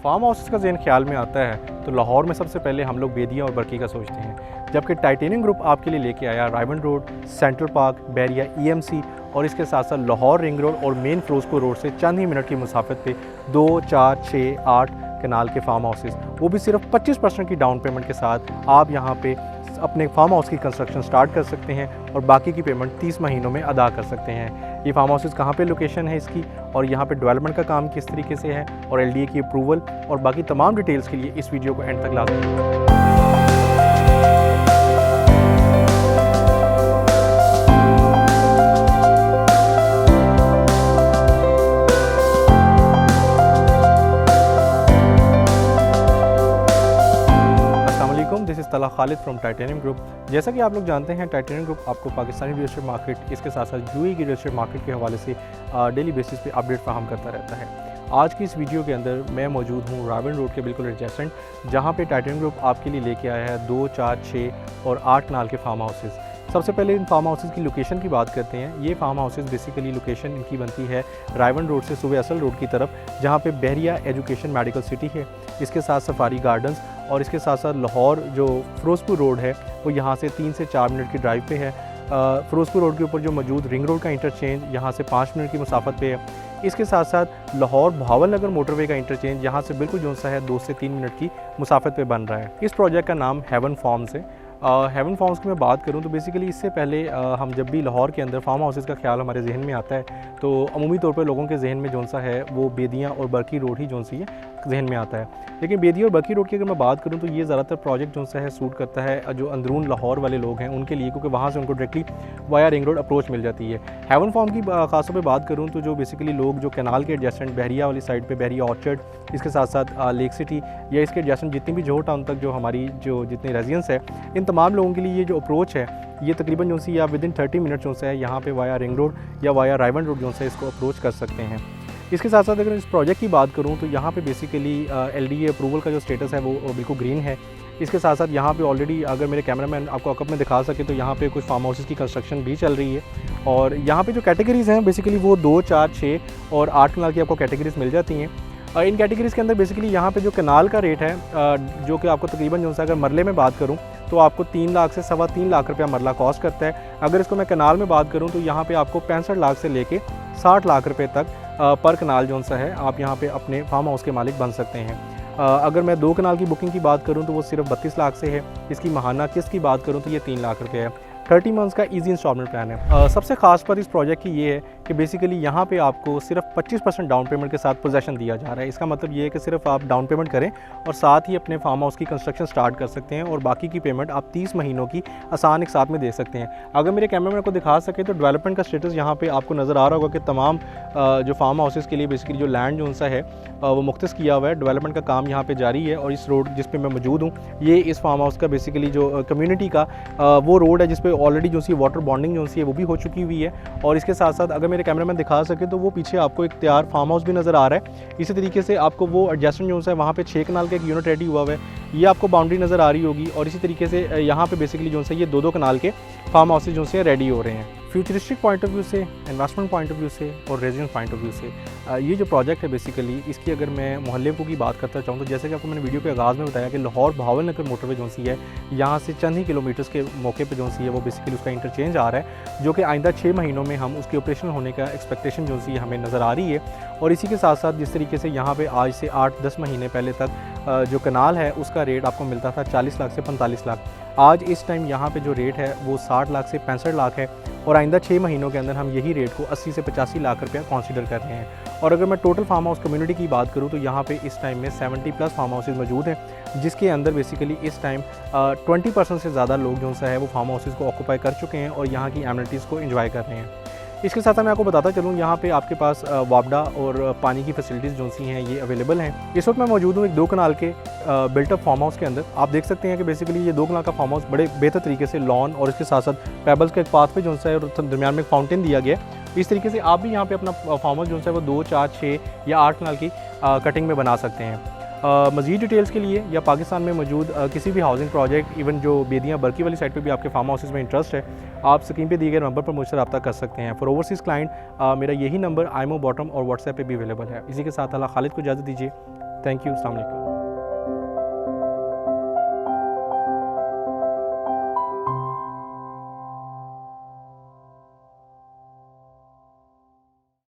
Farm houses का ज़हन ख्याल में आता है तो लाहौर में सबसे पहले हम लोग बेदिया और बरकी का सोचते हैं, जबकि टाइटेनियम ग्रुप आपके लिए लेके आया Raiwind road, Central Park, Bahria EMC और इसके साथ साथ लाहौर रिंग रोड और मेन फिरोजपुर रोड से चंद ही मिनट की मुसाफत पे 2, 4, 6, 8 कनाल के फार्म हाउसेस, वो भी सिर्फ 25% की डाउन पेमेंट के साथ आप यहाँ पे अपने फार्म हाउस की कंस्ट्रक्शन स्टार्ट कर सकते हैं और बाकी की पेमेंट 30 महीनों में अदा कर सकते हैं। ये फार्म हाउसेस कहाँ पे लोकेशन है इसकी और यहाँ पे डेवलपमेंट का काम किस तरीके से है और LDA की अप्रूवल और बाकी तमाम डिटेल्स के लिए इस वीडियो को एंड तक लाजमी। दिस इज़ तला खालिद फ्रॉम टाइटेनियम ग्रुप। जैसा कि आप लोग जानते हैं, टाइटेनियम ग्रुप आपको पाकिस्तानी रियल एस्टेट मार्केट, इसके साथ साथ UAE की रियल एस्टेट मार्केट के हवाले से डेली बेसिस पे अपडेट फराहम करता रहता है। आज की इस वीडियो के अंदर मैं मौजूद हूँ रावन रोड के बिल्कुल एडजेसेंट, जहाँ पे टाइटेनियम ग्रुप आपके लिए लेके आया है 2, 4, 6 और 8 कनाल के फार्म हाउसेस। सबसे पहले इन फार्म हाउसेस की लोकेशन की बात करते हैं। ये फार्म हाउसेस बेसिकली लोकेशन इनकी बनती है रावन रोड से सुबह असल रोड की तरफ, जहाँ पे बहरिया एजुकेशन मेडिकल सिटी है, इसके साथ सफारी गार्डन्स और इसके साथ साथ लाहौर जो फिरोजपुर रोड है वो यहाँ से 3 से 4 मिनट की ड्राइव पे है। फिरोजपुर रोड के ऊपर जो मौजूद रिंग रोड का इंटरचेंज यहाँ से 5 मिनट की मुसाफत पे है। इसके साथ साथ लाहौर भावल नगर मोटरवे का इंटरचेंज यहाँ से बिल्कुल जो सा है 2 से 3 मिनट की मुसाफत पे बन रहा है। इस प्रोजेक्ट का नाम हेवन फार्म्स है। हेवन फार्म्स की मैं बात करूं तो बेसिकली इससे पहले हम जब भी लाहौर के अंदर फार्म हाउसेस का ख्याल हमारे जहन में आता है तो अमूमी तौर पर लोगों के जहन में जौन सा है वो बेदिया और बरकी रोड ही जौन सी है जहन में आता है। लेकिन बेदिया और बरकी रोड की अगर मैं बात करूं तो ये ज़्यादातर प्रोजेक्ट जौन सा है सूट करता है जो अंदरून लाहौर वाले लोग हैं उनके लिए, क्योंकि वहाँ से उनको directly via ring road approach मिल जाती है। हेवन फार्म की खासतौर पर बात करूँ तो जो बेसिकली लोग जो कैनाल के एडजेसेंट बहरिया वाली साइड पर बहरिया ऑर्चर्ड, इसके साथ साथ लेक सिटी या इसके एडजेसेंट जितनी भी जोहर टाउन तक जो हमारी जो जितने रेजिडेंस है, इन तमाम लोगों के लिए ये जो अप्रोच है ये तकरीबन जो सी आप विदिन 30 मिनट जो है यहाँ पे वाया रिंग रोड या वाया राइवन रोड जो है इसको अप्रोच कर सकते हैं। इसके साथ साथ अगर इस प्रोजेक्ट की बात करूँ तो यहाँ पे बेसिकली LDA अप्रूवल का जो स्टेटस है वो बिल्कुल ग्रीन है। इसके साथ साथ यहाँ पे ऑलरेडी अगर मेरे कैमरामैन आपको अकब में दिखा सके तो यहाँ पे कुछ फार्म हाउसेस की कंस्ट्रक्शन भी चल रही है और यहाँ पे जो कैटेगरीज़ हैं बेसिकली वो 2, 4, 6 और 8 कनाल की आपको कैटेगरीज़ मिल जाती हैं। इन कैटेगरीज़ के अंदर बेसिकली यहाँ पे जो कनाल का रेट है जो कि आपको तकरीबन जो सा अगर मरले में बात करूँ तो आपको 3 लाख से 3.25 लाख रुपया मरला कॉस्ट करता है। अगर इसको मैं कनाल में बात करूँ तो यहाँ पे आपको 65 लाख से लेके 60 लाख रुपये तक पर कनाल जो सा है आप यहाँ पे अपने फार्म हाउस के मालिक बन सकते हैं। अगर मैं 2 कनाल की बुकिंग की बात करूँ तो वो सिर्फ 32 लाख से है। इसकी माहाना किस्त की बात करूँ तो ये 3 लाख रुपये है। 30 मंथ्स का इजी इंस्टॉलमेंट प्लान है। सबसे खास बात इस प्रोजेक्ट की ये है कि बेसिकली यहाँ पे आपको सिर्फ 25% डाउन पेमेंट के साथ पोजेसन दिया जा रहा है। इसका मतलब ये है कि सिर्फ आप डाउन पेमेंट करें और साथ ही अपने फार्म हाउस की कंस्ट्रक्शन स्टार्ट कर सकते हैं और बाकी की पेमेंट आप 30 महीनों की आसान एक साथ में दे सकते हैं। अगर मेरे कैमरामैन को दिखा सके तो डेवलपमेंट का स्टेटस यहाँ पे आपको नज़र आ रहा होगा कि तमाम जो फार्म हाउसेस के लिए बेसिकली जो लैंड जो सा है वो मुख्तस किया हुआ है। डेवलपमेंट का काम यहाँ पे जारी है और इस रोड जिस पे मैं मौजूद हूँ ये इस फार्म हाउस का बेसिकली जो कम्युनिटी का वो रोड है जिस पे ऑलरेडी जो सी वाटर बॉन्डिंग जो सी है वो भी हो चुकी हुई है। और इसके साथ साथ अगर मेरे कैमरामैन दिखा सके तो वो पीछे आपको एक तैयार फार्म हाउस भी नज़र आ रहा है। इसी तरीके से आपको वो एडजस्टमेंट जो है वहाँ पे 6 कनाल का एक यूनिट रेडी हुआ है, ये आपको बाउंड्री नज़र आ रही होगी। और इसी तरीके से यहाँ पे बेसिकली जो है ये 2-2 कनाल के फार्म हाउसेज जो है रेडी हो रहे हैं। फ्यूचरिस्टिक पॉइंट ऑफ व्यू से, इन्वेस्टमेंट पॉइंट ऑफ व्यू से और रेजिडेंस पॉइंट ऑफ व्यू से ये जो प्रोजेक्ट है बेसिकली इसकी अगर मैं मोहल्ले को की बात करता चाहूँ तो जैसे कि आपको मैंने वीडियो के आगाज़ में बताया कि लाहौर भावल नगर मोटरवे जो सी है यहाँ से चंद ही किलोमीटर्स के मौके पे जो सी है वो बेसिकली उसका इंटरचेंज आ रहा है, जो कि आइंदा 6 महीनों में हम उसके ऑपरेशन होने का एक्सपेक्टेशन जो सी हमें नज़र आ रही है। और इसी के साथ साथ जिस तरीके से यहाँ पे आज से 8-10 महीने पहले तक जो कनाल है उसका रेट आपको मिलता था 40 लाख से 45 लाख, आज इस टाइम यहाँ पे जो रेट है वो 60 लाख से 65 लाख है और आइंदा 6 महीनों के अंदर हम यही रेट को 80 से 85 लाख रुपया कंसीडर कर रहे हैं। और अगर मैं टोटल फार्म हाउस कम्युनिटी की बात करूँ तो यहाँ पे इस टाइम में 70+ फार्म हाउसेज मौजूद हैं, जिसके अंदर बेसिकली इस टाइम 20% से ज़्यादा लोग जो है वो फार्म हाउसेज को ऑक्यूपाई कर चुके हैं और यहाँ की एमिनिटीज़ को एंजॉय कर रहे हैं। इसके साथ मैं आपको बताता चलूँ यहाँ पे आपके पास वापडा और पानी की फैसिलिटीज़ जो सी हैं ये अवेलेबल हैं। इस वक्त मैं मौजूद हूँ एक 2 कनाल के बिल्टअप फार्म हाउस के अंदर। आप देख सकते हैं कि बेसिकली ये 2 कनाल का फार्म हाउस बड़े बेहतर तरीके से लॉन और इसके साथ साथ पेबल्स के एक पाथ पे जो है और दरमियान में एक फाउंटेन दिया गया है। इस तरीके से आप भी यहाँ पे अपना फार्म हाउस जो है वो 2, 4, 6 या 8 कनाल की कटिंग में बना सकते हैं। मज़ीद डिटेल्स के लिए या पाकिस्तान में मौजूद किसी भी हाउसिंग प्रोजेक्ट, इवन जो बेदिया बरकी वाली साइड पे भी आपके फार्म हाउसेज में इंटरेस्ट है, आप स्क्रीन पे दिए गए नंबर पर मुझसे रब्ता कर सकते हैं। फॉर ओवरसीज़ क्लाइंट मेरा यही नंबर IMO बॉटम और व्हाट्सएप पे भी अवेलेबल है। इसी के साथ अल्लाह खालिद को इजाज़त दीजिए। थैंक यू, अस्सलाम वालेकुम।